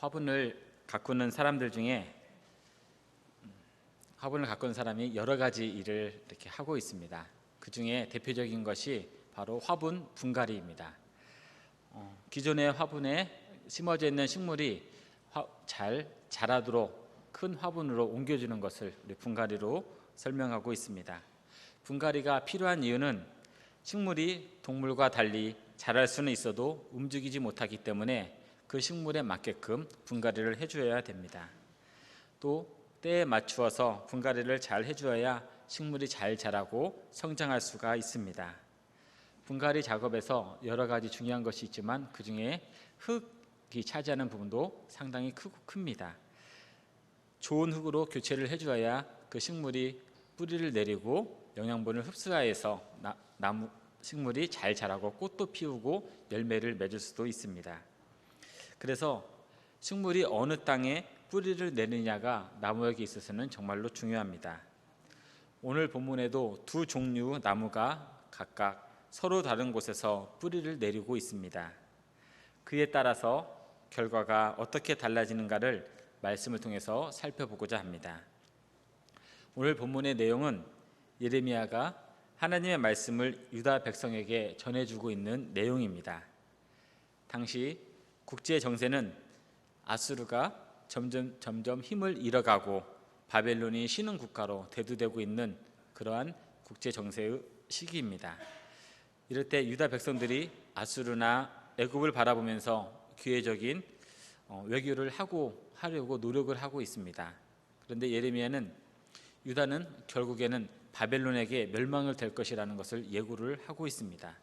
화분을 가꾸는 사람들 중에 화분을 가꾸는 사람이 여러 가지 일을 이렇게 하고 있습니다. 그 중에 대표적인 것이 바로 화분 분갈이입니다. 기존의 화분에 심어져 있는 식물이 잘 자라도록 큰 화분으로 옮겨주는 것을 우리 분갈이로 설명하고 있습니다. 분갈이가 필요한 이유는 식물이 동물과 달리 자랄 수는 있어도 움직이지 못하기 때문에 그 식물에 맞게끔 분갈이를 해주어야 됩니다. 또 때에 맞추어서 분갈이를 잘 해주어야 식물이 잘 자라고 성장할 수가 있습니다. 분갈이 작업에서 여러 가지 중요한 것이 있지만 그 중에 흙이 차지하는 부분도 상당히 큽니다. 좋은 흙으로 교체를 해주어야 그 식물이 뿌리를 내리고 영양분을 흡수하여서 나무 식물이 잘 자라고 꽃도 피우고 열매를 맺을 수도 있습니다. 그래서 식물이 어느 땅에 뿌리를 내리냐가 나무에게 있어서는 정말로 중요합니다. 오늘 본문에도 두 종류 나무가 각각 서로 다른 곳에서 뿌리를 내리고 있습니다. 그에 따라서 결과가 어떻게 달라지는가를 말씀을 통해서 살펴보고자 합니다. 오늘 본문의 내용은 예레미야가 하나님의 말씀을 유다 백성에게 전해주고 있는 내용입니다. 당시 국제 정세는 아수르가 점점 힘을 잃어가고 바벨론이 신흥 국가로 대두되고 있는 그러한 국제 정세의 시기입니다. 이럴 때 유다 백성들이 아수르나 애굽을 바라보면서 기회적인 외교를 하려고 노력을 하고 있습니다. 그런데 예레미야는 유다는 결국에는 바벨론에게 멸망을 될 것이라는 것을 예고를 하고 있습니다.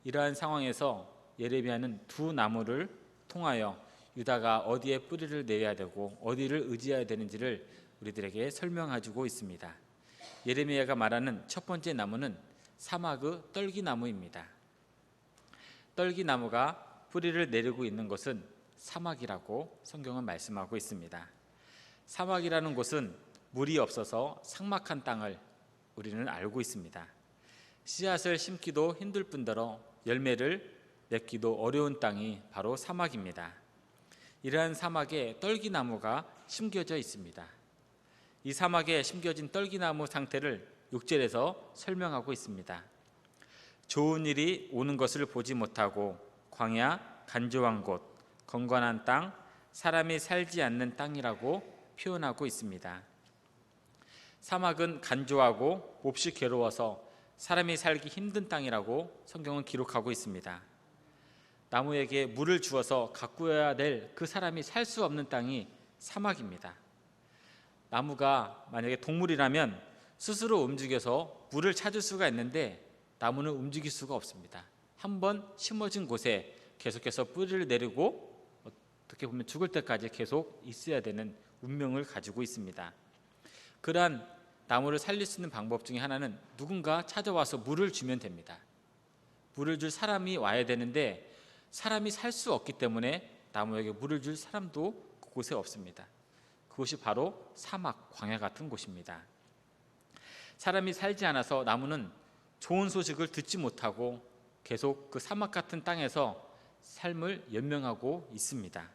이러한 상황에서 예레미야는 두 나무를 통하여 유다가 어디에 뿌리를 내려야 되고 어디를 의지해야 되는지를 우리들에게 설명해주고 있습니다. 예레미야가 말하는 첫 번째 나무는 사막의 떨기나무입니다. 떨기나무가 뿌리를 내리고 있는 곳은 사막이라고 성경은 말씀하고 있습니다. 사막이라는 곳은 물이 없어서 삭막한 땅을 우리는 알고 있습니다. 씨앗을 심기도 힘들 뿐더러 열매를 맺기도 어려운 땅이 바로 사막입니다. 이러한 사막에 떨기나무가 심겨져 있습니다. 이 사막에 심겨진 떨기나무 상태를 6절에서 설명하고 있습니다. 좋은 일이 오는 것을 보지 못하고 광야, 간조한 곳, 건건한 땅, 사람이 살지 않는 땅이라고 표현하고 있습니다. 사막은 간조하고 몹시 괴로워서 사람이 살기 힘든 땅이라고 성경은 기록하고 있습니다. 나무에게 물을 주어서 가꾸어야 될 그 사람이 살 수 없는 땅이 사막입니다. 나무가 만약에 동물이라면 스스로 움직여서 물을 찾을 수가 있는데 나무는 움직일 수가 없습니다. 한번 심어진 곳에 계속해서 뿌리를 내리고 어떻게 보면 죽을 때까지 계속 있어야 되는 운명을 가지고 있습니다. 그러한 나무를 살릴 수 있는 방법 중에 하나는 누군가 찾아와서 물을 주면 됩니다. 물을 줄 사람이 와야 되는데 사람이 살 수 없기 때문에 나무에게 물을 줄 사람도 그곳에 없습니다. 그곳이 바로 사막, 광야 같은 곳입니다. 사람이 살지 않아서 나무는 좋은 소식을 듣지 못하고 계속 그 사막 같은 땅에서 삶을 연명하고 있습니다.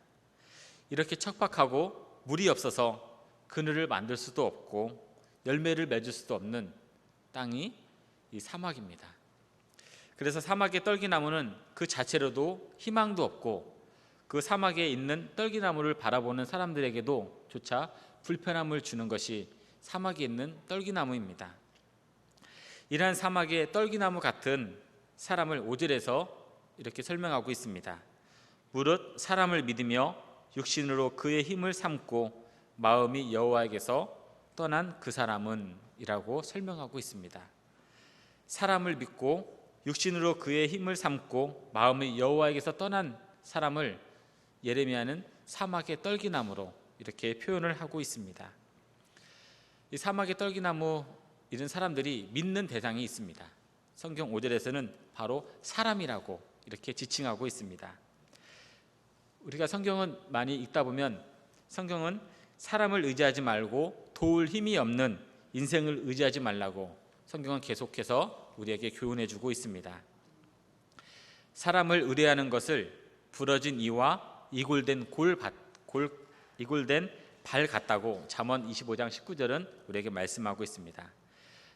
이렇게 척박하고 물이 없어서 그늘을 만들 수도 없고 열매를 맺을 수도 없는 땅이 이 사막입니다. 그래서 사막의 떨기나무는 그 자체로도 희망도 없고 그 사막에 있는 떨기나무를 바라보는 사람들에게도 조차 불편함을 주는 것이 사막에 있는 떨기나무입니다. 이러한 사막의 떨기나무 같은 사람을 5절에서 이렇게 설명하고 있습니다. 무릇 사람을 믿으며 육신으로 그의 힘을 삼고 마음이 여호와에게서 떠난 그 사람은 이라고 설명하고 있습니다. 사람을 믿고 육신으로 그의 힘을 삼고 마음이 여호와에게서 떠난 사람을 예레미야는 사막의 떨기나무로 이렇게 표현을 하고 있습니다. 이 사막의 떨기나무 이런 사람들이 믿는 대상이 있습니다. 성경 5절에서는 바로 사람이라고 이렇게 지칭하고 있습니다. 우리가 성경은 많이 읽다 보면 성경은 사람을 의지하지 말고 도울 힘이 없는 인생을 의지하지 말라고 성경은 계속해서 우리에게 교훈해 주고 있습니다. 사람을 의뢰하는 것을 부러진 이와 이골된 이골된 발 같다고 잠언 25장 19절은 우리에게 말씀하고 있습니다.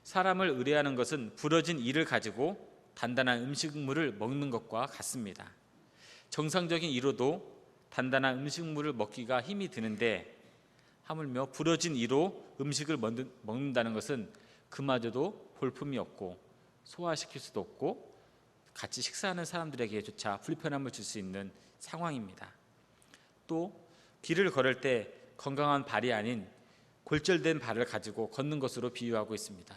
사람을 의뢰하는 것은 부러진 이를 가지고 단단한 음식물을 먹는 것과 같습니다. 정상적인 이로도 단단한 음식물을 먹기가 힘이 드는데 하물며 부러진 이로 음식을 먹는다는 것은 그마저도 볼품이 없고 소화시킬 수도 없고 같이 식사하는 사람들에게조차 불편함을 줄 수 있는 상황입니다. 또 길을 걸을 때 건강한 발이 아닌 골절된 발을 가지고 걷는 것으로 비유하고 있습니다.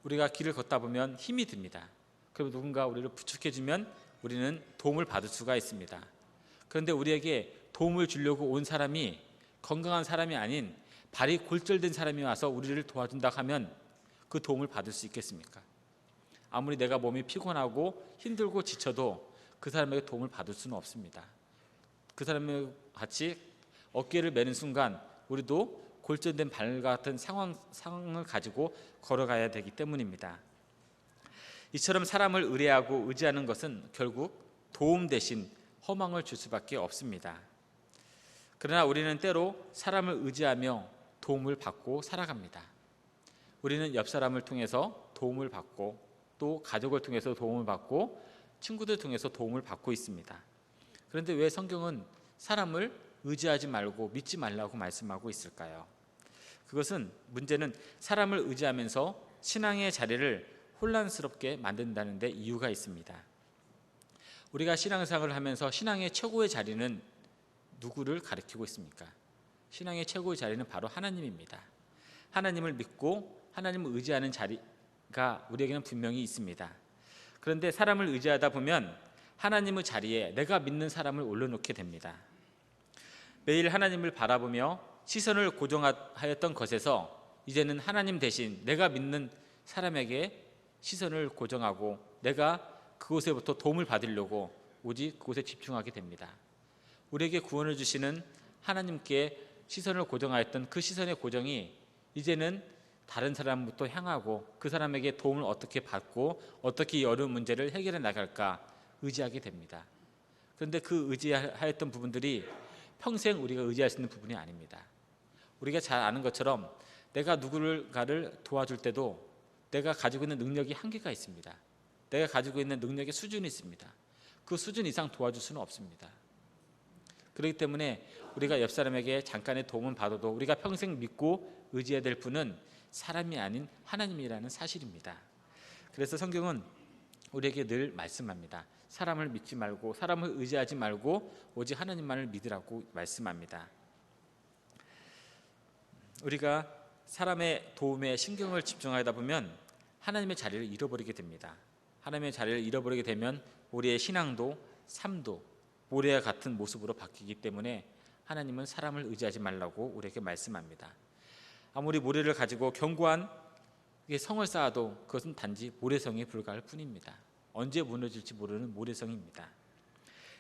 우리가 길을 걷다 보면 힘이 듭니다. 그리고 누군가 우리를 부축해주면 우리는 도움을 받을 수가 있습니다. 그런데 우리에게 도움을 주려고 온 사람이 건강한 사람이 아닌 발이 골절된 사람이 와서 우리를 도와준다 하면 그 도움을 받을 수 있겠습니까? 아무리 내가 몸이 피곤하고 힘들고 지쳐도 그 사람에게 도움을 받을 수는 없습니다. 그 사람과 같이 어깨를 매는 순간 우리도 골절된 발 같은 상황을 가지고 걸어가야 되기 때문입니다. 이처럼 사람을 의뢰하고 의지하는 것은 결국 도움 대신 허망을 줄 수밖에 없습니다. 그러나 우리는 때로 사람을 의지하며 도움을 받고 살아갑니다. 우리는 옆 사람을 통해서 도움을 받고 또 가족을 통해서 도움을 받고 친구들 통해서 도움을 받고 있습니다. 그런데 왜 성경은 사람을 의지하지 말고 믿지 말라고 말씀하고 있을까요? 그것은 문제는 사람을 의지하면서 신앙의 자리를 혼란스럽게 만든다는 데 이유가 있습니다. 우리가 신앙생활을 하면서 신앙의 최고의 자리는 누구를 가리키고 있습니까? 신앙의 최고의 자리는 바로 하나님입니다. 하나님을 믿고 하나님을 의지하는 자리가 우리에게는 분명히 있습니다. 그런데 사람을 의지하다 보면 하나님의 자리에 내가 믿는 사람을 올려놓게 됩니다. 매일 하나님을 바라보며 시선을 고정하였던 것에서 이제는 하나님 대신 내가 믿는 사람에게 시선을 고정하고 내가 그곳에부터 도움을 받으려고 오직 그곳에 집중하게 됩니다. 우리에게 구원을 주시는 하나님께 시선을 고정하였던 그 시선의 고정이 이제는 다른 사람부터 향하고 그 사람에게 도움을 어떻게 받고 어떻게 이 어려운 문제를 해결해 나갈까 의지하게 됩니다. 그런데 그 의지하였던 부분들이 평생 우리가 의지할 수 있는 부분이 아닙니다. 우리가 잘 아는 것처럼 내가 누군가를 도와줄 때도 내가 가지고 있는 능력이 한계가 있습니다. 내가 가지고 있는 능력의 수준이 있습니다. 그 수준 이상 도와줄 수는 없습니다. 그렇기 때문에 우리가 옆 사람에게 잠깐의 도움은 받아도 우리가 평생 믿고 의지해야 될 분은 사람이 아닌 하나님이라는 사실입니다. 그래서 성경은 우리에게 늘 말씀합니다. 사람을 믿지 말고 사람을 의지하지 말고 오직 하나님만을 믿으라고 말씀합니다. 우리가 사람의 도움에 신경을 집중하다 보면 하나님의 자리를 잃어버리게 됩니다. 하나님의 자리를 잃어버리게 되면 우리의 신앙도 삶도 모래와 같은 모습으로 바뀌기 때문에 하나님은 사람을 의지하지 말라고 우리에게 말씀합니다. 아무리 모래를 가지고 견고한 성을 쌓아도 그것은 단지 모래성에 불과할 뿐입니다. 언제 무너질지 모르는 모래성입니다.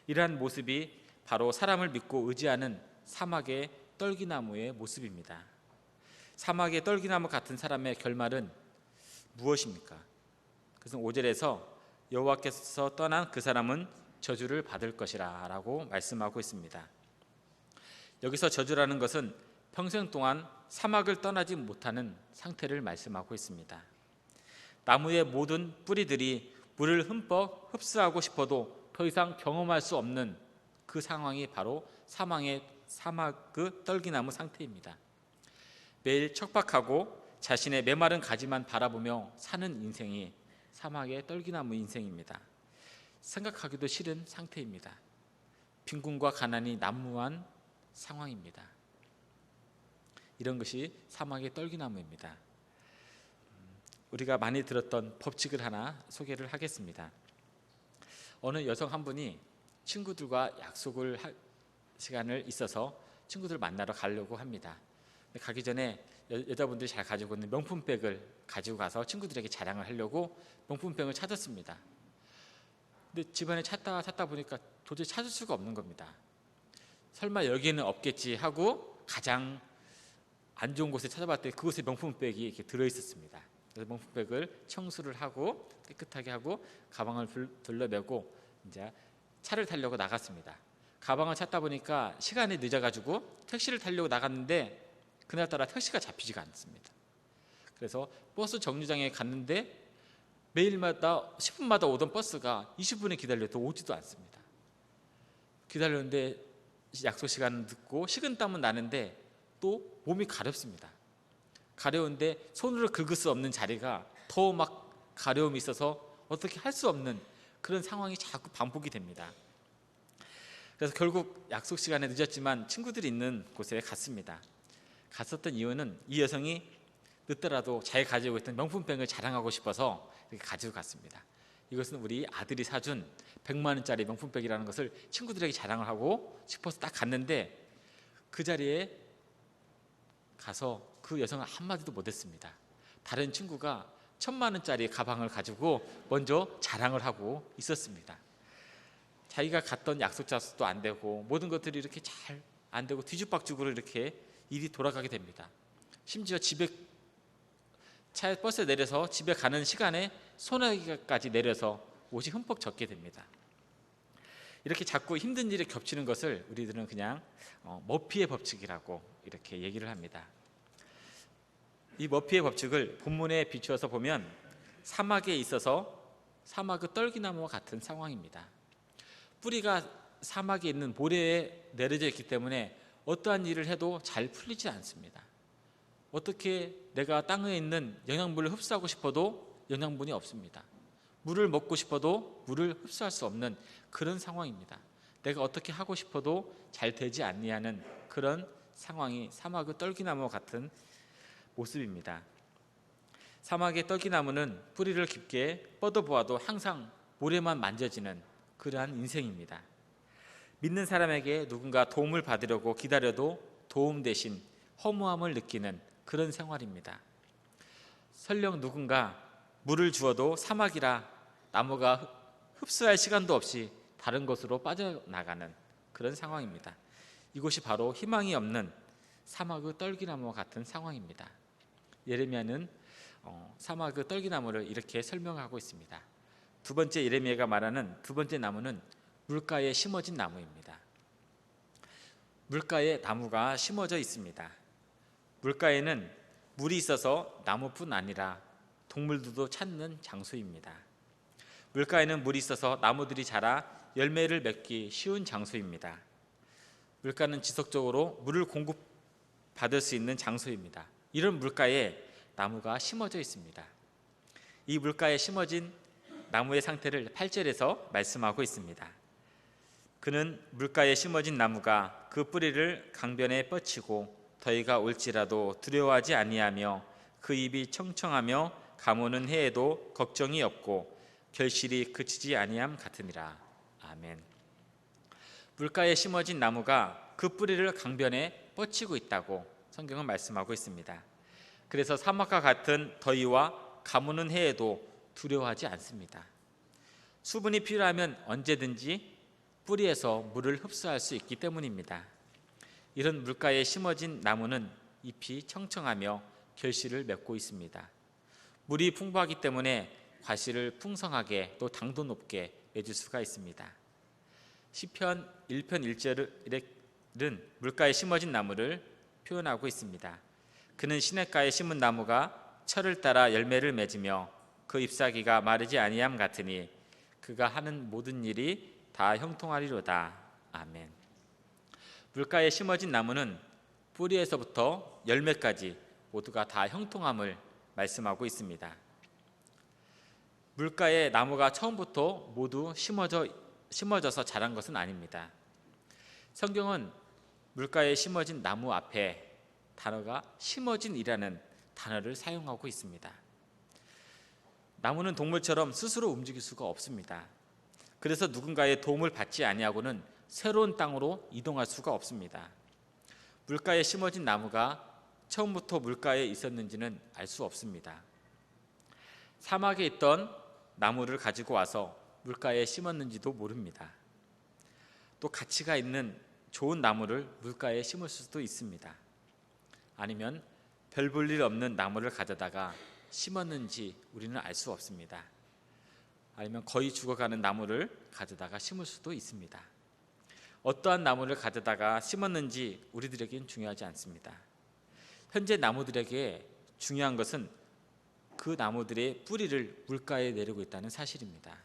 이러한 모습이 바로 사람을 믿고 의지하는 사막의 떨기나무의 모습입니다. 사막의 떨기나무 같은 사람의 결말은 무엇입니까? 그것은 5절에서 여호와께서 떠난 그 사람은 저주를 받을 것이라 라고 말씀하고 있습니다. 여기서 저주라는 것은 평생 동안 사막을 떠나지 못하는 상태를 말씀하고 있습니다. 나무의 모든 뿌리들이 물을 흠뻑 흡수하고 싶어도 더 이상 경험할 수 없는 그 상황이 바로 사막 그 떨기나무 상태입니다. 매일 척박하고 자신의 메마른 가지만 바라보며 사는 인생이 사막의 떨기나무 인생입니다. 생각하기도 싫은 상태입니다. 빈곤과 가난이 난무한 상황입니다. 이런 것이 사막의 떨기나무입니다. 우리가 많이 들었던 법칙을 하나 소개를 하겠습니다. 어느 여성 한 분이 친구들과 약속을 할 시간을 있어서 친구들 만나러 가려고 합니다. 가기 전에 여자분들이 잘 가지고 있는 명품백을 가지고 가서 친구들에게 자랑을 하려고 명품백을 찾았습니다. 근데 집안에 찾다 보니까 도저히 찾을 수가 없는 겁니다. 설마 여기에는 없겠지 하고 가장 안 좋은 곳에 찾아봤더니 그곳에 명품백이 이렇게 들어있었습니다. 그래서 명품백을 청소를 하고 깨끗하게 하고 가방을 둘러매고 이제 차를 타려고 나갔습니다. 가방을 찾다 보니까 시간이 늦어가지고 택시를 타려고 나갔는데 그날따라 택시가 잡히지가 않습니다. 그래서 버스 정류장에 갔는데 매일마다 10분마다 오던 버스가 20분을 기다려도 오지도 않습니다. 기다렸는데 약속 시간은 늦고 식은땀은 나는데 또 몸이 가렵습니다. 가려운데 손으로 긁을 수 없는 자리가 더 막 가려움이 있어서 어떻게 할 수 없는 그런 상황이 자꾸 반복이 됩니다. 그래서 결국 약속 시간에 늦었지만 친구들이 있는 곳에 갔습니다. 갔었던 이유는 이 여성이 늦더라도 자기가 가지고 있던 명품백을 자랑하고 싶어서 이렇게 가지고 갔습니다. 이것은 우리 아들이 사준 100만 원짜리 명품백이라는 것을 친구들에게 자랑을 하고 싶어서 딱 갔는데 그 자리에 가서 그 여성은 한마디도 못했습니다. 다른 친구가 1000만 원짜리 가방을 가지고 먼저 자랑을 하고 있었습니다. 자기가 갔던 약속 장소도 안 되고 모든 것들이 이렇게 잘 안 되고 뒤죽박죽으로 이렇게 일이 돌아가게 됩니다. 심지어 집에 차에 버스에 내려서 집에 가는 시간에 소나기까지 내려서 옷이 흠뻑 젖게 됩니다. 이렇게 자꾸 힘든 일이 겹치는 것을 우리들은 그냥 머피의 법칙이라고 이렇게 얘기를 합니다. 이 머피의 법칙을 본문에 비추어서 보면 사막에 있어서 사막의 떨기나무와 같은 상황입니다. 뿌리가 사막에 있는 모래에 내려져 있기 때문에 어떠한 일을 해도 잘 풀리지 않습니다. 어떻게 내가 땅에 있는 영양분을 흡수하고 싶어도 영양분이 없습니다. 물을 먹고 싶어도 물을 흡수할 수 없는 그런 상황입니다. 내가 어떻게 하고 싶어도 잘 되지 아니하는 그런 상황이 사막의 떨기나무와 같은 모습입니다. 사막의 떨기나무는 뿌리를 깊게 뻗어보아도 항상 모래만 만져지는 그러한 인생입니다. 믿는 사람에게 누군가 도움을 받으려고 기다려도 도움 대신 허무함을 느끼는 그런 생활입니다. 설령 누군가 물을 주어도 사막이라 나무가 흡수할 시간도 없이 다른 곳으로 빠져나가는 그런 상황입니다. 이곳이 바로 희망이 없는 사막의 떨기나무와 같은 상황입니다. 예레미야는 사막의 떨기나무를 이렇게 설명하고 있습니다. 두 번째 예레미야가 말하는 두 번째 나무는 물가에 심어진 나무입니다. 물가에 나무가 심어져 있습니다. 물가에는 물이 있어서 나무뿐 아니라 동물들도 찾는 장소입니다. 물가에는 물이 있어서 나무들이 자라 열매를 맺기 쉬운 장소입니다. 물가는 지속적으로 물을 공급받을 수 있는 장소입니다. 이런 물가에 나무가 심어져 있습니다. 이 물가에 심어진 나무의 상태를 8절에서 말씀하고 있습니다. 그는 물가에 심어진 나무가 그 뿌리를 강변에 뻗치고 더위가 올지라도 두려워하지 아니하며 그 잎이 청청하며 가무는 해에도 걱정이 없고 결실이 그치지 아니함 같으니라. 아멘. 물가에 심어진 나무가 그 뿌리를 강변에 뻗치고 있다고 성경은 말씀하고 있습니다. 그래서 사막과 같은 더위와 가무는 해에도 두려워하지 않습니다. 수분이 필요하면 언제든지 뿌리에서 물을 흡수할 수 있기 때문입니다. 이런 물가에 심어진 나무는 잎이 청청하며 결실을 맺고 있습니다. 물이 풍부하기 때문에 과실을 풍성하게 또 당도 높게 맺을 수가 있습니다. 시편 1편 1절은 물가에 심어진 나무를 표현하고 있습니다. 그는 시냇가에 심은 나무가 철을 따라 열매를 맺으며 그 잎사귀가 마르지 아니함 같으니 그가 하는 모든 일이 다 형통하리로다. 아멘. 물가에 심어진 나무는 뿌리에서부터 열매까지 모두가 다 형통함을 말씀하고 있습니다. 물가에 나무가 처음부터 모두 심어져서 자란 것은 아닙니다. 성경은 물가에 심어진 나무 앞에 단어가 심어진이라는 단어를 사용하고 있습니다. 나무는 동물처럼 스스로 움직일 수가 없습니다. 그래서 누군가의 도움을 받지 아니하고는 새로운 땅으로 이동할 수가 없습니다. 물가에 심어진 나무가 처음부터 물가에 있었는지는 알 수 없습니다. 사막에 있던 나무를 가지고 와서 물가에 심었는지도 모릅니다. 또 가치가 있는 좋은 나무를 물가에 심을 수도 있습니다. 아니면 별 볼 일 없는 나무를 가져다가 심었는지 우리는 알 수 없습니다. 아니면 거의 죽어가는 나무를 가져다가 심을 수도 있습니다. 어떠한 나무를 가져다가 심었는지 우리들에겐 중요하지 않습니다. 현재 나무들에게 중요한 것은 그 나무들의 뿌리를 물가에 내리고 있다는 사실입니다.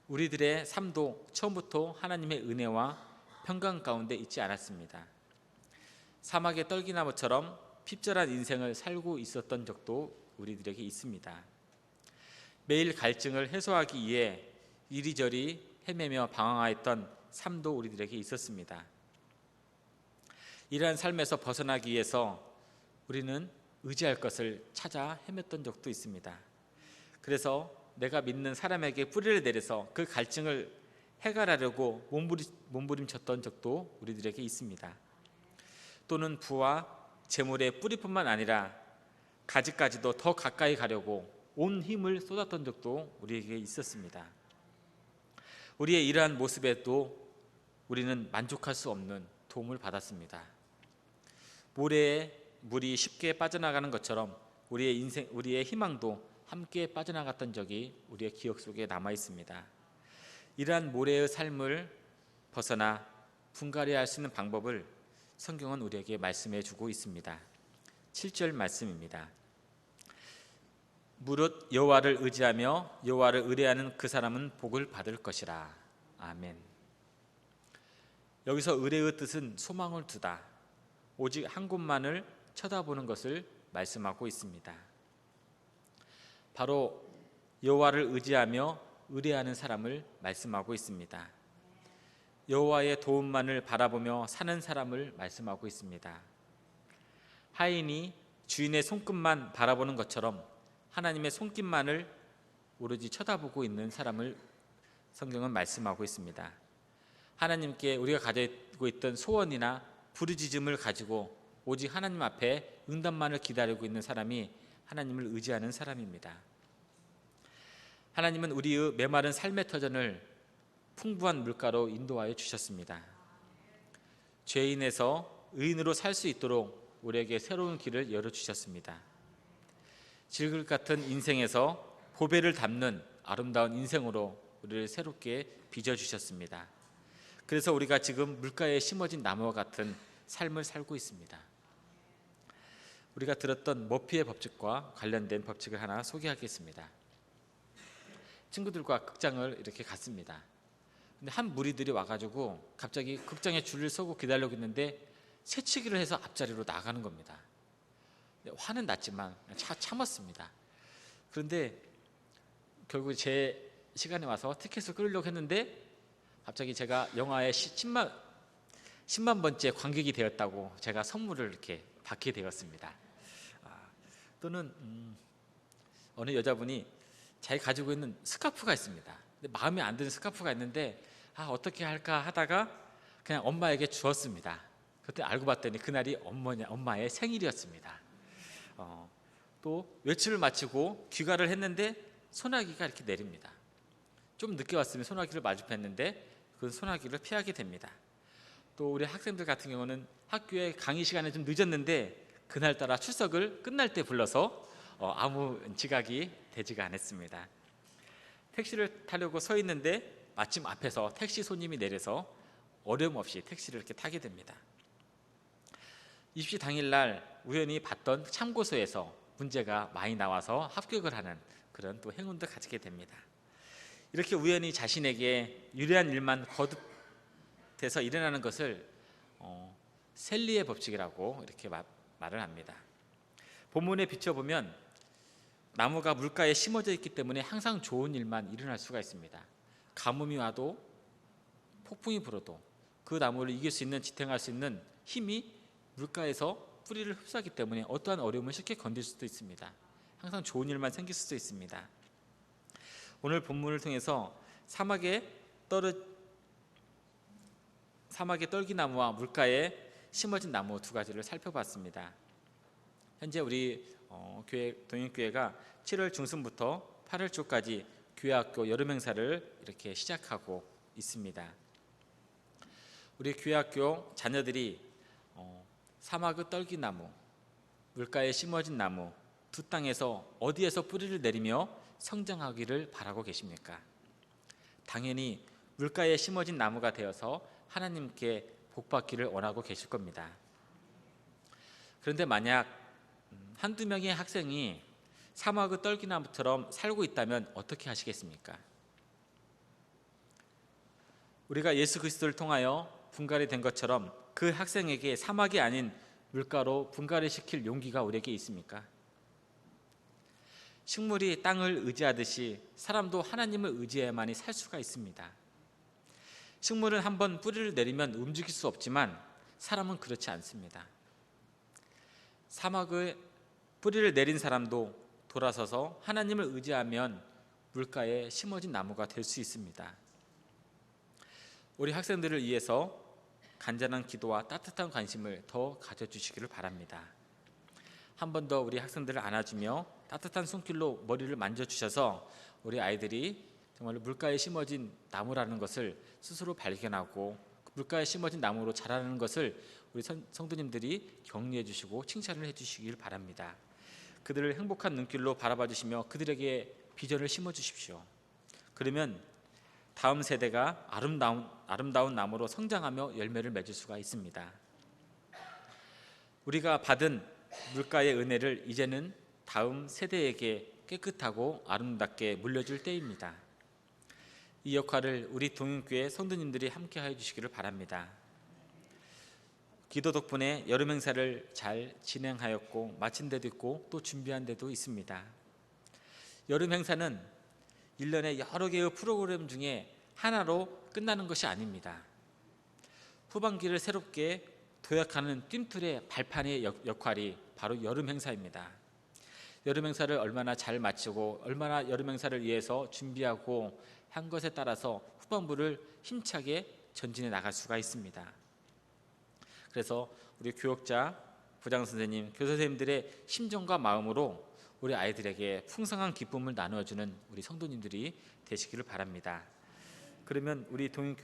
우리들의 삶도 처음부터 하나님의 은혜와 평강 가운데 있지 않았습니다. 사막의 떨기나무처럼 핍절한 인생을 살고 있었던 적도 우리들에게 있습니다. 매일 갈증을 해소하기 위해 이리저리 헤매며 방황하였던 삶도 우리들에게 있었습니다. 이러한 삶에서 벗어나기 위해서 우리는 의지할 것을 찾아 헤맸던 적도 있습니다. 그래서 내가 믿는 사람에게 뿌리를 내려서 그 갈증을 해결하려고 몸부림쳤던 적도 우리들에게 있습니다. 또는 부와 재물의 뿌리뿐만 아니라 가지까지도 더 가까이 가려고 온 힘을 쏟았던 적도 우리에게 있었습니다. 우리의 이러한 모습에도 우리는 만족할 수 없는 도움을 받았습니다. 모래에 물이 쉽게 빠져나가는 것처럼 우리의 희망도 함께 빠져나갔던 적이 우리의 기억 속에 남아 있습니다. 이러한 모래의 삶을 벗어나 분갈이할 수 있는 방법을 성경은 우리에게 말씀해 주고 있습니다. 7절 말씀입니다. 무릇 여호와를 의지하며 여호와를 의뢰하는 그 사람은 복을 받을 것이라. 아멘. 여기서 의뢰의 뜻은 소망을 두다, 오직 한 곳만을 쳐다보는 것을 말씀하고 있습니다. 바로 여호와를 의지하며 의뢰하는 사람을 말씀하고 있습니다. 여호와의 도움만을 바라보며 사는 사람을 말씀하고 있습니다. 하인이 주인의 손끝만 바라보는 것처럼 하나님의 손길만을 오로지 쳐다보고 있는 사람을 성경은 말씀하고 있습니다. 하나님께 우리가 가지고 있던 소원이나 부르짖음을 가지고 오직 하나님 앞에 응답만을 기다리고 있는 사람이 하나님을 의지하는 사람입니다. 하나님은 우리의 메마른 삶의 터전을 풍부한 물가로 인도하여 주셨습니다. 죄인에서 의인으로 살 수 있도록 우리에게 새로운 길을 열어주셨습니다. 질글 같은 인생에서 보배를 담는 아름다운 인생으로 우리를 새롭게 빚어주셨습니다. 그래서 우리가 지금 물가에 심어진 나무와 같은 삶을 살고 있습니다. 우리가 들었던 머피의 법칙과 관련된 법칙을 하나 소개하겠습니다. 친구들과 극장을 이렇게 갔습니다. 근데 한 무리들이 와가지고 갑자기 극장에 줄을 서고 기다리고 있는데 새치기를 해서 앞자리로 나가는 겁니다. 화는 났지만 참았습니다. 그런데 결국 제 시간에 와서 티켓을 끊으려고 했는데 갑자기 제가 영화의 10만 번째 관객이 되었다고 제가 선물을 이렇게 받게 되었습니다. 또는 어느 여자분이 자기 가지고 있는 스카프가 있습니다. 근데 마음에 안 드는 스카프가 있는데 어떻게 할까 하다가 그냥 엄마에게 주었습니다. 그때 알고 봤더니 그날이 엄마의 생일이었습니다. 또 외출을 마치고 귀가를 했는데 소나기가 이렇게 내립니다. 좀 늦게 왔으면 소나기를 마주했는데 그 소나기를 피하게 됩니다. 또 우리 학생들 같은 경우는 학교에 강의 시간에 좀 늦었는데 그날따라 출석을 끝날 때 불러서 아무 지각이 되지가 않았습니다. 택시를 타려고 서 있는데 마침 앞에서 택시 손님이 내려서 어려움 없이 택시를 이렇게 타게 됩니다. 입시 당일날 우연히 봤던 참고서에서 문제가 많이 나와서 합격을 하는 그런 또 행운도 가지게 됩니다. 이렇게 우연히 자신에게 유리한 일만 거듭돼서 일어나는 것을 셀리의 법칙이라고 이렇게 말을 합니다. 본문에 비춰보면 나무가 물가에 심어져 있기 때문에 항상 좋은 일만 일어날 수가 있습니다. 가뭄이 와도 폭풍이 불어도 그 나무를 이길 수 있는, 지탱할 수 있는 힘이 물가에서 뿌리를 흡수하기 때문에 어떠한 어려움을 쉽게 건들 수도 있습니다. 항상 좋은 일만 생길 수도 있습니다. 오늘 본문을 통해서 사막의 떨기나무와 물가에 심어진 나무 두 가지를 살펴봤습니다. 현재 우리 동행교회가 7월 중순부터 8월 초까지 교회학교 여름 행사를 이렇게 시작하고 있습니다. 우리 교회학교 자녀들이 사막의 떨기나무, 물가에 심어진 나무 두 땅에서 어디에서 뿌리를 내리며 성장하기를 바라고 계십니까? 당연히 물가에 심어진 나무가 되어서 하나님께 복받기를 원하고 계실 겁니다. 그런데 만약 한두 명의 학생이 사막의 떨기나무처럼 살고 있다면 어떻게 하시겠습니까? 우리가 예수 그리스도를 통하여 분갈이 된 것처럼 그 학생에게 사막이 아닌 물가로 분갈이 시킬 용기가 우리에게 있습니까? 식물이 땅을 의지하듯이 사람도 하나님을 의지해야만이 살 수가 있습니다. 식물은 한번 뿌리를 내리면 움직일 수 없지만 사람은 그렇지 않습니다. 사막에 뿌리를 내린 사람도 돌아서서 하나님을 의지하면 물가에 심어진 나무가 될 수 있습니다. 우리 학생들을 위해서 간절한 기도와 따뜻한 관심을 더 가져주시기를 바랍니다. 한 번 더 우리 학생들을 안아주며 따뜻한 손길로 머리를 만져주셔서 우리 아이들이 정말 물가에 심어진 나무라는 것을 스스로 발견하고 물가에 심어진 나무로 자라는 것을 우리 성도님들이 격려해 주시고 칭찬을 해 주시길 바랍니다. 그들을 행복한 눈길로 바라봐 주시며 그들에게 비전을 심어 주십시오. 그러면 다음 세대가 아름다운 나무로 성장하며 열매를 맺을 수가 있습니다. 우리가 받은 물가의 은혜를 이제는 다음 세대에게 깨끗하고 아름답게 물려줄 때입니다. 이 역할을 우리 동인교회 성도님들이 함께하여 주시기를 바랍니다. 기도 덕분에 여름 행사를 잘 진행하였고 마친 데도 있고 또 준비한 데도 있습니다. 여름 행사는 1년에 여러 개의 프로그램 중에 하나로 끝나는 것이 아닙니다. 후반기를 새롭게 도약하는 뜀틀의 발판의 역할이 바로 여름 행사입니다. 여름 행사를 얼마나 잘 마치고 얼마나 여름 행사를 위해서 준비하고 한 것에 따라서 후반부를 힘차게 전진해 나갈 수가 있습니다. 그래서 우리 교역자, 부장선생님, 교사선생님들의 심정과 마음으로 우리 아이들에게 풍성한 기쁨을 나누어주는 우리 성도님들이 되시기를 바랍니다. 그러면 우리 동인